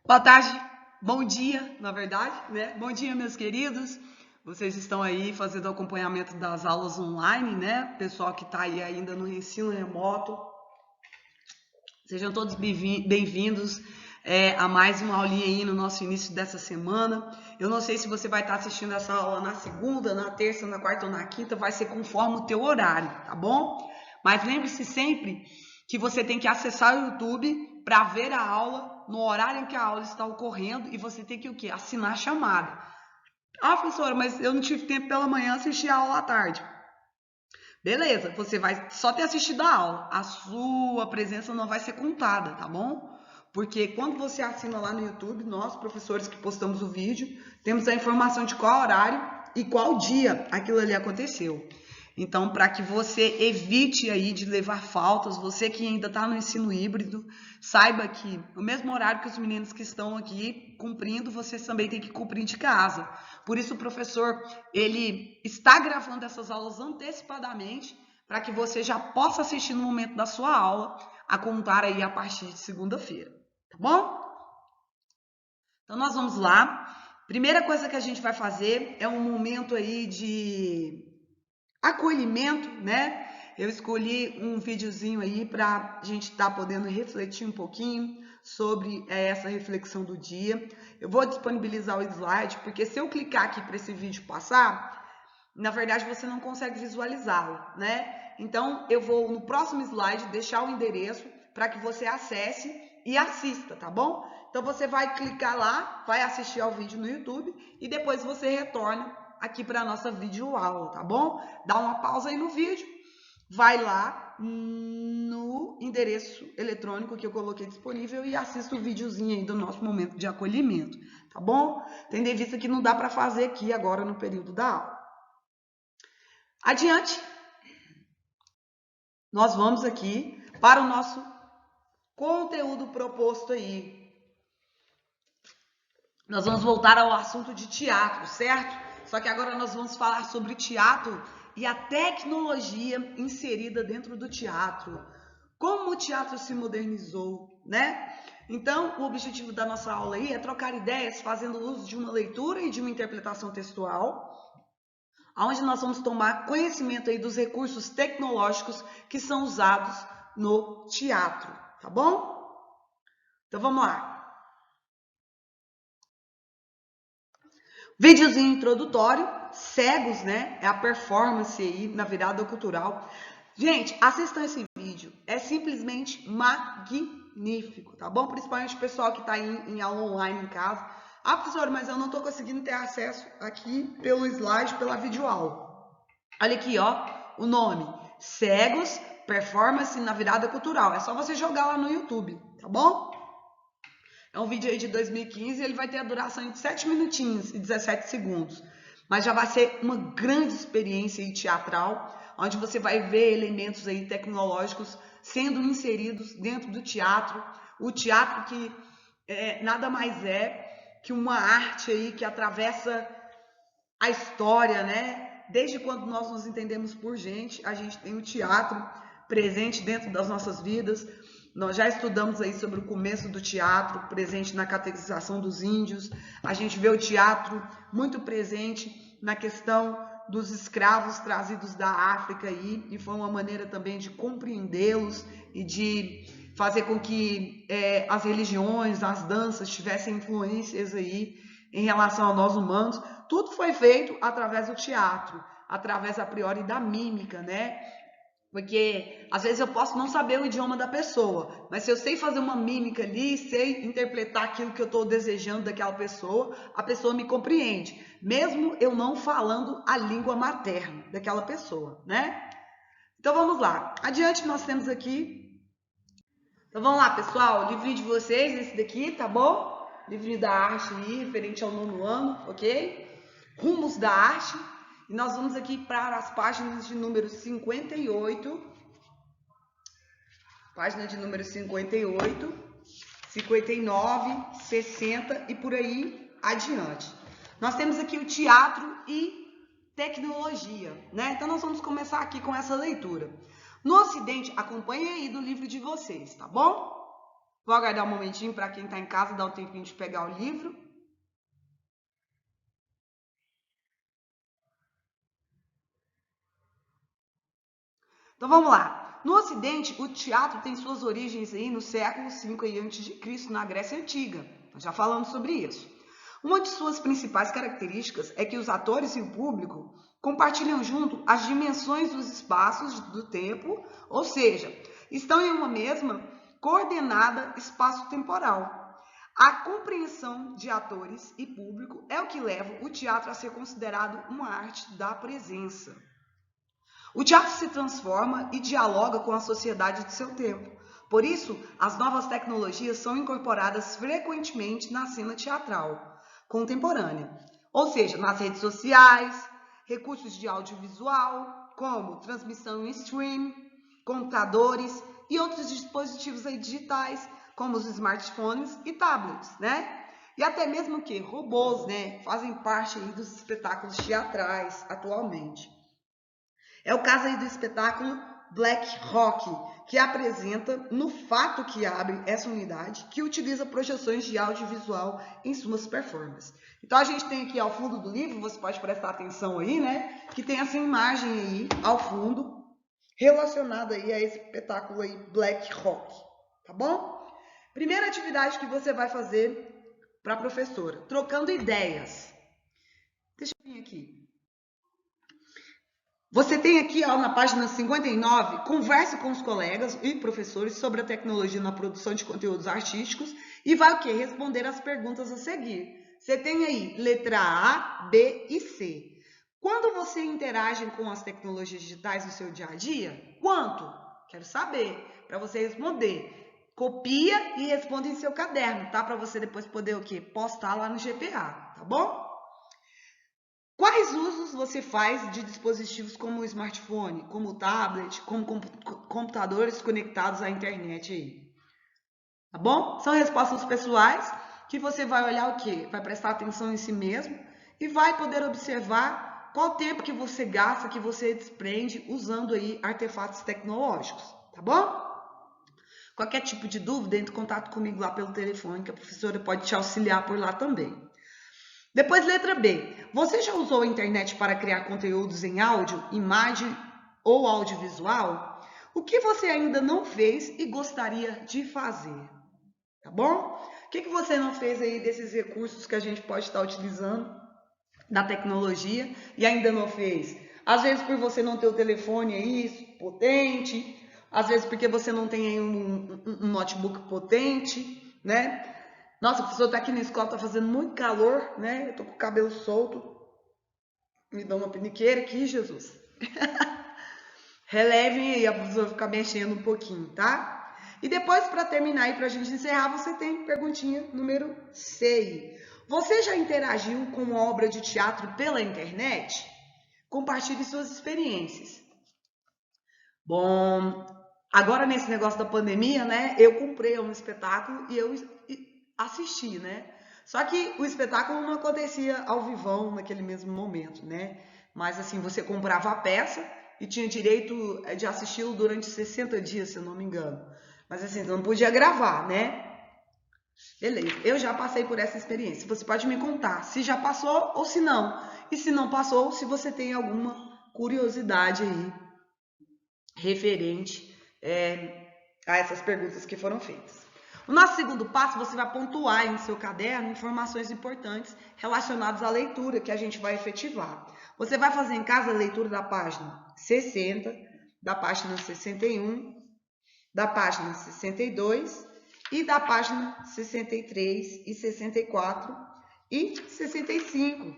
Boa tarde, bom dia, na verdade, né? Bom dia, meus queridos. Vocês estão aí fazendo acompanhamento das aulas online, né? Pessoal que está aí ainda no ensino remoto. Sejam todos bem-vindos a mais uma aulinha aí no nosso início dessa semana. Eu não sei se você vai estar assistindo essa aula na segunda, na terça, na quarta ou na quinta, vai ser conforme o teu horário, tá bom? Mas lembre-se sempre que você tem que acessar o YouTube para ver a aula no horário em que a aula está ocorrendo e você tem que o quê? Assinar a chamada. Ah, professora, mas eu não tive tempo pela manhã assistir a aula à tarde. Beleza, você vai só ter assistido a aula. A sua presença não vai ser contada, tá bom? Porque quando você assina lá no YouTube, nós, professores que postamos o vídeo, temos a informação de qual horário e qual dia aquilo ali aconteceu. Então, para que você evite aí de levar faltas, você que ainda está no ensino híbrido, saiba que o mesmo horário que os meninos que estão aqui cumprindo, vocês também têm que cumprir de casa. Por isso o professor, ele está gravando essas aulas antecipadamente, para que você já possa assistir no momento da sua aula, a contar aí a partir de segunda-feira, tá bom? Então nós vamos lá. Primeira coisa que a gente vai fazer é um momento aí de acolhimento, né? Eu escolhi um videozinho aí para a gente estar podendo refletir um pouquinho sobre essa reflexão do dia. Eu vou disponibilizar o slide, porque se eu clicar aqui para esse vídeo passar, na verdade você não consegue visualizá-lo, né? Então eu vou no próximo slide deixar o endereço para que você acesse e assista, tá bom? Então você vai clicar lá, vai assistir ao vídeo no YouTube e depois você retorna aqui para a nossa videoaula, tá bom? Dá uma pausa aí no vídeo, vai lá no endereço eletrônico que eu coloquei disponível e assista o videozinho aí do nosso momento de acolhimento, tá bom? Tendo em vista que não dá para fazer aqui agora no período da aula. Adiante, nós vamos aqui para o nosso conteúdo proposto aí. Nós vamos voltar ao assunto de teatro, certo? Só que agora nós vamos falar sobre teatro e a tecnologia inserida dentro do teatro. Como o teatro se modernizou, né? Então, o objetivo da nossa aula aí é trocar ideias fazendo uso de uma leitura e de uma interpretação textual, onde nós vamos tomar conhecimento aí dos recursos tecnológicos que são usados no teatro, tá bom? Então, vamos lá. Videozinho introdutório, cegos, né? É a performance aí na virada cultural. Gente, assistam esse vídeo. É simplesmente magnífico, tá bom? Principalmente o pessoal que está em aula online em casa. Ah, professor, mas eu não estou conseguindo ter acesso aqui pelo slide, pela videoaula. Olha aqui, ó, o nome. Cegos, performance na virada cultural. É só você jogar lá no YouTube, tá bom? É um vídeo aí de 2015 e ele vai ter a duração de 7 minutinhos e 17 segundos. Mas já vai ser uma grande experiência aí teatral, onde você vai ver elementos aí tecnológicos sendo inseridos dentro do teatro. O teatro que nada mais é que uma arte aí que atravessa a história, né? Desde quando nós nos entendemos por gente, a gente tem o teatro presente dentro das nossas vidas. Nós já estudamos aí sobre o começo do teatro, presente na catequização dos índios. A gente vê o teatro muito presente na questão dos escravos trazidos da África aí, e foi uma maneira também de compreendê-los e de fazer com que as religiões, as danças tivessem influências aí em relação a nós humanos. Tudo foi feito através do teatro, através a priori da mímica, né? Porque às vezes eu posso não saber o idioma da pessoa, mas se eu sei fazer uma mímica ali, sei interpretar aquilo que eu estou desejando daquela pessoa, a pessoa me compreende, mesmo eu não falando a língua materna daquela pessoa, né? Então vamos lá. Adiante nós temos aqui. Então vamos lá, pessoal. O livrinho de vocês, esse daqui, tá bom? Livrinho da arte aí, referente ao 9º ano, ok? Rumos da arte. E nós vamos aqui para as páginas de número 58. Página de número 58, 59, 60 e por aí adiante. Nós temos aqui o teatro e tecnologia, né? Então nós vamos começar aqui com essa leitura. No Ocidente, acompanhe aí do livro de vocês, tá bom? Vou aguardar um momentinho para quem está em casa dar um tempinho de pegar o livro. Então vamos lá. No Ocidente, o teatro tem suas origens aí no século V a.C., na Grécia Antiga. Nós já falamos sobre isso. Uma de suas principais características é que os atores e o público compartilham junto as dimensões dos espaços do tempo, ou seja, estão em uma mesma coordenada espaço-temporal. A compreensão de atores e público é o que leva o teatro a ser considerado uma arte da presença. O teatro se transforma e dialoga com a sociedade de seu tempo. Por isso, as novas tecnologias são incorporadas frequentemente na cena teatral contemporânea, ou seja, nas redes sociais, recursos de audiovisual, como transmissão em stream, computadores e outros dispositivos aí digitais, como os smartphones e tablets, né? E até mesmo que robôs, né, fazem parte aí dos espetáculos teatrais atualmente. É o caso aí do espetáculo Black Rock, que apresenta no fato que abre essa unidade, que utiliza projeções de audiovisual em suas performances. Então a gente tem aqui ao fundo do livro, você pode prestar atenção aí, né, que tem essa imagem aí ao fundo relacionada aí a esse espetáculo aí Black Rock, tá bom? Primeira atividade que você vai fazer para a professora, trocando ideias. Deixa eu vir aqui. Você tem aqui, ó, na página 59, converse com os colegas e professores sobre a tecnologia na produção de conteúdos artísticos e vai o quê? Responder as perguntas a seguir. Você tem aí letra A, B e C. Quando você interage com as tecnologias digitais no seu dia a dia, quanto? Quero saber, para você responder. Copia e responde em seu caderno, tá? Para você depois poder o quê? Postar lá no GPA, tá bom? Quais usos você faz de dispositivos como o smartphone, como o tablet, como computadores conectados à internet aí? Tá bom? São respostas pessoais que você vai olhar o quê? Vai prestar atenção em si mesmo e vai poder observar qual tempo que você gasta, que você desprende usando aí artefatos tecnológicos, tá bom? Qualquer tipo de dúvida, entre em contato comigo lá pelo telefone, que a professora pode te auxiliar por lá também. Depois, letra B. Você já usou a internet para criar conteúdos em áudio, imagem ou audiovisual? O que você ainda não fez e gostaria de fazer? Tá bom? O que você não fez aí desses recursos que a gente pode estar utilizando da tecnologia e ainda não fez? Às vezes por você não ter o telefone aí potente, às vezes porque você não tem aí um notebook potente, né? Nossa, a professora tá aqui na escola, tá fazendo muito calor, né? Eu tô com o cabelo solto. Me dá uma piniqueira aqui, Jesus. Relevem aí, a professora ficar mexendo um pouquinho, tá? E depois, para terminar e pra gente encerrar, você tem perguntinha número 6. Você já interagiu com uma obra de teatro pela internet? Compartilhe suas experiências. Bom, agora nesse negócio da pandemia, né? Eu comprei um espetáculo e eu assisti, né? Só que o espetáculo não acontecia ao vivão naquele mesmo momento, né? Mas assim, você comprava a peça e tinha direito de assisti-lo durante 60 dias, se eu não me engano. Mas assim, não podia gravar, né? Beleza, eu já passei por essa experiência. Você pode me contar se já passou ou se não. E se não passou, se você tem alguma curiosidade aí referente a essas perguntas que foram feitas. O nosso segundo passo, você vai pontuar em seu caderno informações importantes relacionadas à leitura que a gente vai efetivar. Você vai fazer em casa a leitura da página 60, da página 61, da página 62 e da página 63 e 64 e 65.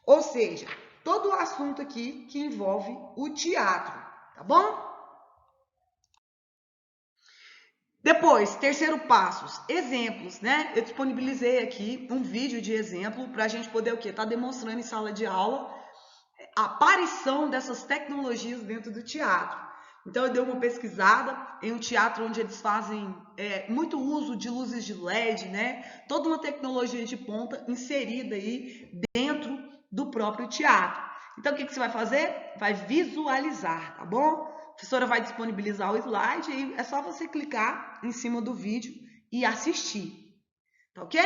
Ou seja, todo o assunto aqui que envolve o teatro, tá bom? Depois, terceiro passo, exemplos, né? Eu disponibilizei aqui um vídeo de exemplo para a gente poder o quê? Tá demonstrando em sala de aula a aparição dessas tecnologias dentro do teatro. Então, eu dei uma pesquisada em um teatro onde eles fazem muito uso de luzes de LED, né? Toda uma tecnologia de ponta inserida aí dentro do próprio teatro. Então, o que você vai fazer? Vai visualizar, tá bom? A professora vai disponibilizar o slide e é só você clicar em cima do vídeo e assistir. Tá ok?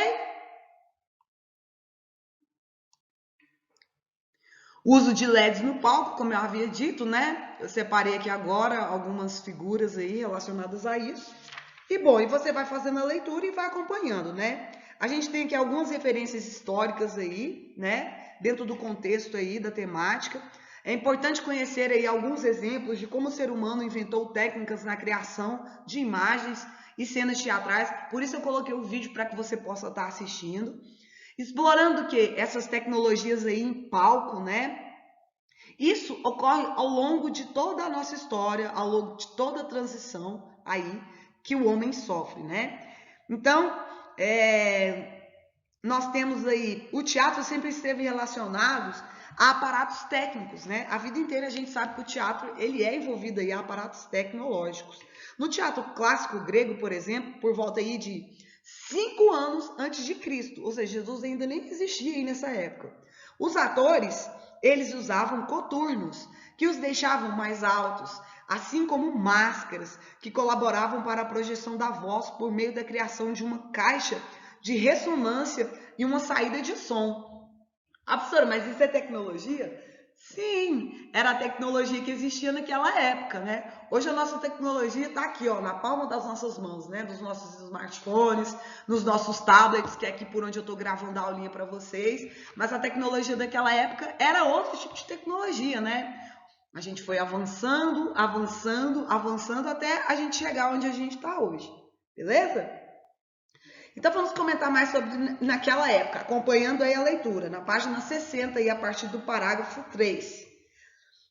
Uso de LEDs no palco, como eu havia dito, né? Eu separei aqui agora algumas figuras aí relacionadas a isso. E bom, e você vai fazendo a leitura e vai acompanhando, né? A gente tem aqui algumas referências históricas aí, né? Dentro do contexto aí da temática. É importante conhecer aí alguns exemplos de como o ser humano inventou técnicas na criação de imagens e cenas teatrais. Por isso eu coloquei o vídeo para que você possa estar assistindo. Explorando o quê? Essas tecnologias aí em palco, né? Isso ocorre ao longo de toda a nossa história, ao longo de toda a transição aí que o homem sofre, né? Então, nós temos aí, o teatro sempre esteve relacionado a aparatos técnicos, né? A vida inteira a gente sabe que o teatro, ele é envolvido aí a aparatos tecnológicos. No teatro clássico grego, por exemplo, por volta aí de 5 anos antes de Cristo, ou seja, Jesus ainda nem existia aí nessa época. Os atores, eles usavam coturnos, que os deixavam mais altos, assim como máscaras, que colaboravam para a projeção da voz por meio da criação de uma caixa de ressonância e uma saída de som. Ah, professora, mas isso é tecnologia? Sim, era a tecnologia que existia naquela época, né? Hoje a nossa tecnologia está aqui, ó, na palma das nossas mãos, né? Dos nossos smartphones, nos nossos tablets, que é aqui por onde eu estou gravando a aulinha para vocês. Mas a tecnologia daquela época era outro tipo de tecnologia, né? A gente foi avançando, avançando, avançando até a gente chegar onde a gente está hoje, beleza? Então vamos comentar mais sobre naquela época, acompanhando aí a leitura, na página 60 e a partir do parágrafo 3.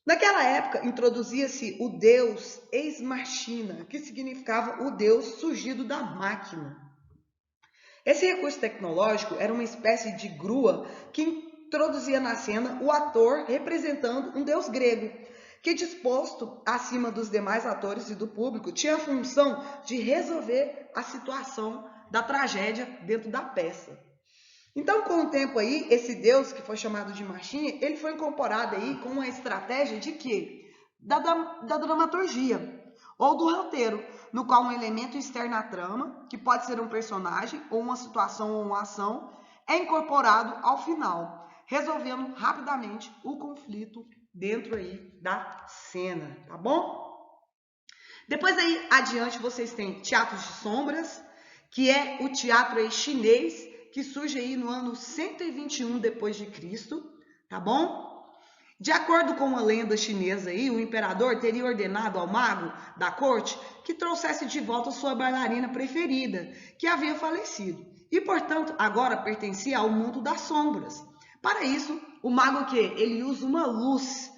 Naquela época introduzia-se o deus ex machina, que significava o deus surgido da máquina. Esse recurso tecnológico era uma espécie de grua que introduzia na cena o ator representando um deus grego, que disposto acima dos demais atores e do público, tinha a função de resolver a situação da tragédia dentro da peça. Então, com o tempo aí, esse deus que foi chamado de machinha, ele foi incorporado aí com uma estratégia de quê? Da dramaturgia, ou do roteiro, no qual um elemento externo à trama, que pode ser um personagem, ou uma situação ou uma ação, é incorporado ao final, resolvendo rapidamente o conflito dentro aí da cena, tá bom? Depois aí adiante vocês têm teatros de sombras, que é o teatro aí chinês, que surge aí no ano 121 depois de Cristo, tá bom? De acordo com uma lenda chinesa aí, o imperador teria ordenado ao mago da corte que trouxesse de volta sua bailarina preferida, que havia falecido, e portanto agora pertencia ao mundo das sombras. Para isso, o mago que ele usa uma luz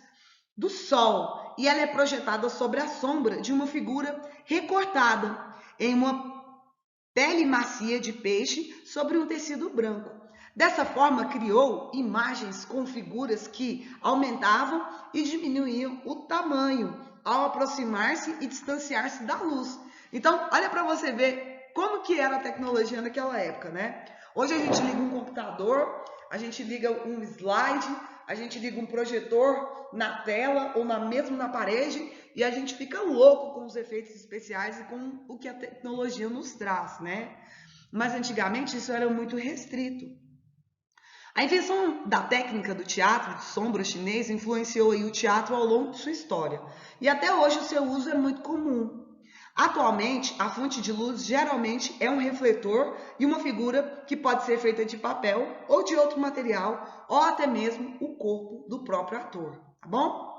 do sol e ela é projetada sobre a sombra de uma figura recortada em uma pele macia de peixe sobre um tecido branco. Dessa forma, criou imagens com figuras que aumentavam e diminuíam o tamanho ao aproximar-se e distanciar-se da luz. Então, olha para você ver como que era a tecnologia naquela época, né? Hoje a gente liga um computador, a gente liga um slide, a gente liga um projetor na tela ou mesmo na parede e a gente fica louco com os efeitos especiais e com o que a tecnologia nos traz, né? Mas antigamente isso era muito restrito. A invenção da técnica do teatro de sombra chinês influenciou aí o teatro ao longo de sua história. E até hoje o seu uso é muito comum. Atualmente, a fonte de luz geralmente é um refletor e uma figura que pode ser feita de papel ou de outro material, ou até mesmo o corpo do próprio ator, tá bom?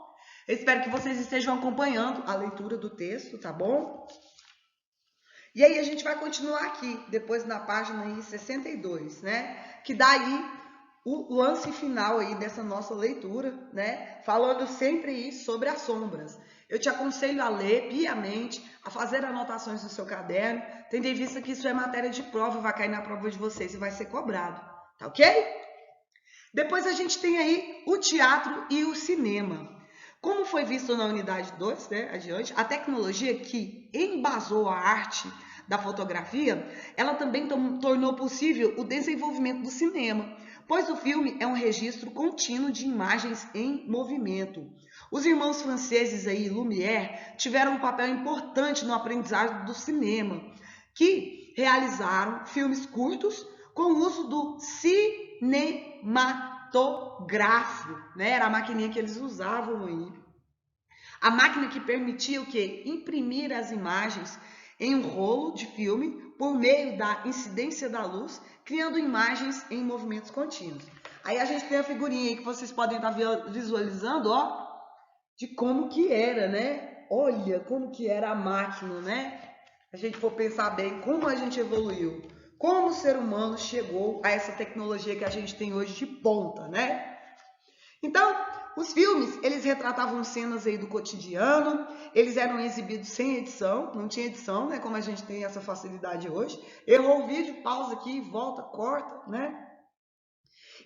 Eu espero que vocês estejam acompanhando a leitura do texto, tá bom? E aí a gente vai continuar aqui, depois na página aí 62, né? Que dá aí o lance final aí dessa nossa leitura, né? Falando sempre aí sobre as sombras. Eu te aconselho a ler piamente, a fazer anotações no seu caderno, tendo em vista que isso é matéria de prova, vai cair na prova de vocês e vai ser cobrado, tá ok? Depois a gente tem aí o teatro e o cinema. Como foi visto na unidade 2, né, adiante, a tecnologia que embasou a arte da fotografia, ela também tornou possível o desenvolvimento do cinema, pois o filme é um registro contínuo de imagens em movimento. Os irmãos franceses aí, Lumière, tiveram um papel importante no aprendizado do cinema, que realizaram filmes curtos com o uso do cinematográfico, né? Era a maquininha que eles usavam aí. A máquina que permitia o quê? Imprimir as imagens em um rolo de filme por meio da incidência da luz, criando imagens em movimentos contínuos. Aí a gente tem a figurinha aí que vocês podem estar visualizando, ó, de como que era, né? Olha como que era a máquina, né? A gente for pensar bem como a gente evoluiu, como o ser humano chegou a essa tecnologia que a gente tem hoje de ponta, né? Então, os filmes, eles retratavam cenas aí do cotidiano, eles eram exibidos sem edição, não tinha edição, né? Como a gente tem essa facilidade hoje. Errou o vídeo, pausa aqui, volta, corta, né?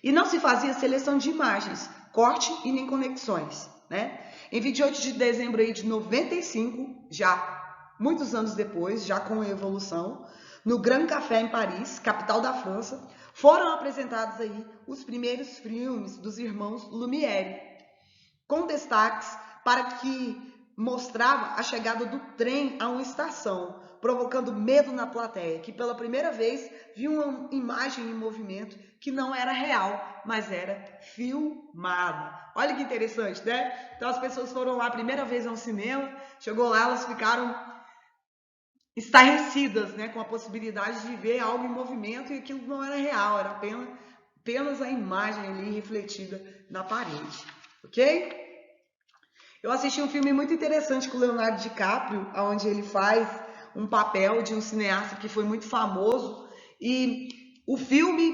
E não se fazia seleção de imagens, corte e nem conexões, né? Em 28 de dezembro aí de 95, já muitos anos depois, já com a evolução, no Grand Café em Paris, capital da França, foram apresentados aí os primeiros filmes dos irmãos Lumière, com destaques para que mostrava a chegada do trem a uma estação, provocando medo na plateia, que pela primeira vez viu uma imagem em movimento que não era real, mas era filmada. Olha que interessante, né? Então as pessoas foram lá a primeira vez ao cinema, chegou lá, elas ficaram estarrecidas, né, com a possibilidade de ver algo em movimento e aquilo não era real, era apenas a imagem ali refletida na parede, ok? Eu assisti um filme muito interessante com o Leonardo DiCaprio, onde ele faz um papel de um cineasta que foi muito famoso e o filme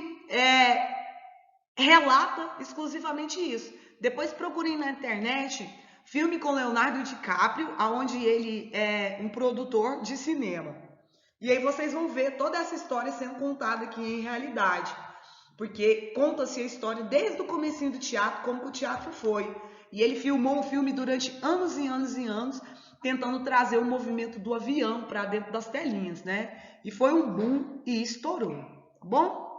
relata exclusivamente isso. Depois procurem na internet filme com Leonardo DiCaprio, onde ele é um produtor de cinema. E aí vocês vão ver toda essa história sendo contada aqui em realidade. Porque conta-se a história desde o comecinho do teatro, como o teatro foi. E ele filmou um filme durante anos e anos e anos, tentando trazer o movimento do avião para dentro das telinhas, né? E foi um boom e estourou, tá bom?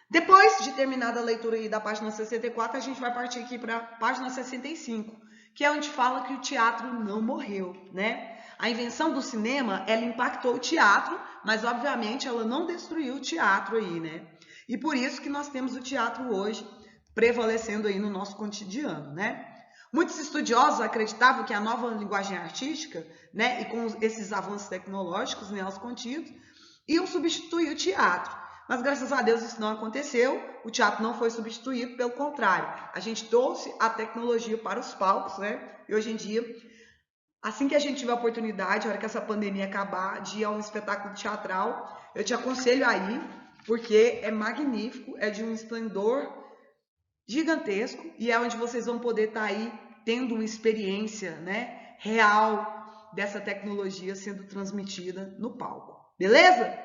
Depois de terminada a leitura aí da página 64, a gente vai partir aqui para a página 65, que é onde fala que o teatro não morreu, né? A invenção do cinema, ela impactou o teatro, mas obviamente ela não destruiu o teatro aí, né? E por isso que nós temos o teatro hoje prevalecendo aí no nosso cotidiano, né? Muitos estudiosos acreditavam que a nova linguagem artística, né, e com esses avanços tecnológicos nelas contidos, iam substituir o teatro. Mas graças a Deus isso não aconteceu, o teatro não foi substituído, pelo contrário, a gente trouxe a tecnologia para os palcos, né? E hoje em dia, assim que a gente tiver a oportunidade, a hora que essa pandemia acabar, de ir a um espetáculo teatral, eu te aconselho a ir, porque é magnífico, é de um esplendor gigantesco e é onde vocês vão poder estar aí tendo uma experiência, né, real dessa tecnologia sendo transmitida no palco. Beleza?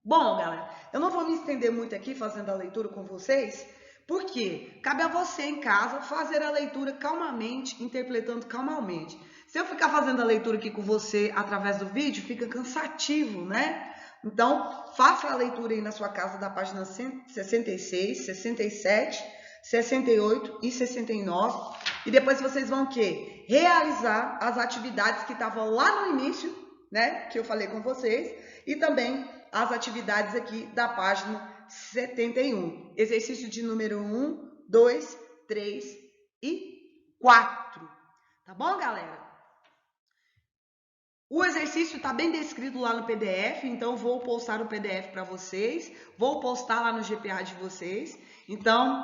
Bom, galera, eu não vou me estender muito aqui fazendo a leitura com vocês, porque cabe a você em casa fazer a leitura calmamente, interpretando calmamente. Se eu ficar fazendo a leitura aqui com você através do vídeo, fica cansativo, né? Então, faça a leitura aí na sua casa da página 66, 67, 68 e 69. E depois vocês vão o quê? Realizar as atividades que estavam lá no início, né? Que eu falei com vocês. E também as atividades aqui da página 71. Exercício de número 1, 2, 3 e 4. Tá bom, galera? O exercício está bem descrito lá no PDF, então vou postar o PDF para vocês, vou postar lá no GPA de vocês. Então,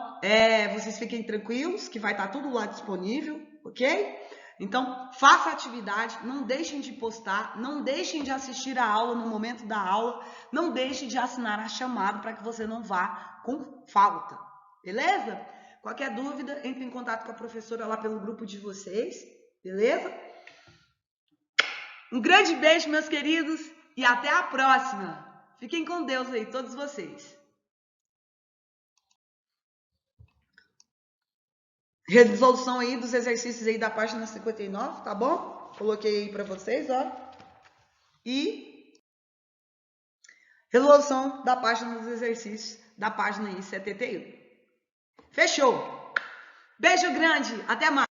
vocês fiquem tranquilos que vai estar tudo lá disponível, ok? Então, faça a atividade, não deixem de postar, não deixem de assistir a aula no momento da aula, não deixem de assinar a chamada para que você não vá com falta, beleza? Qualquer dúvida, entre em contato com a professora lá pelo grupo de vocês, beleza? Um grande beijo, meus queridos, e até a próxima. Fiquem com Deus aí, todos vocês. Resolução aí dos exercícios aí da página 59, tá bom? Coloquei aí para vocês, ó. E resolução da página dos exercícios da página aí 71. Fechou! Beijo grande, até mais!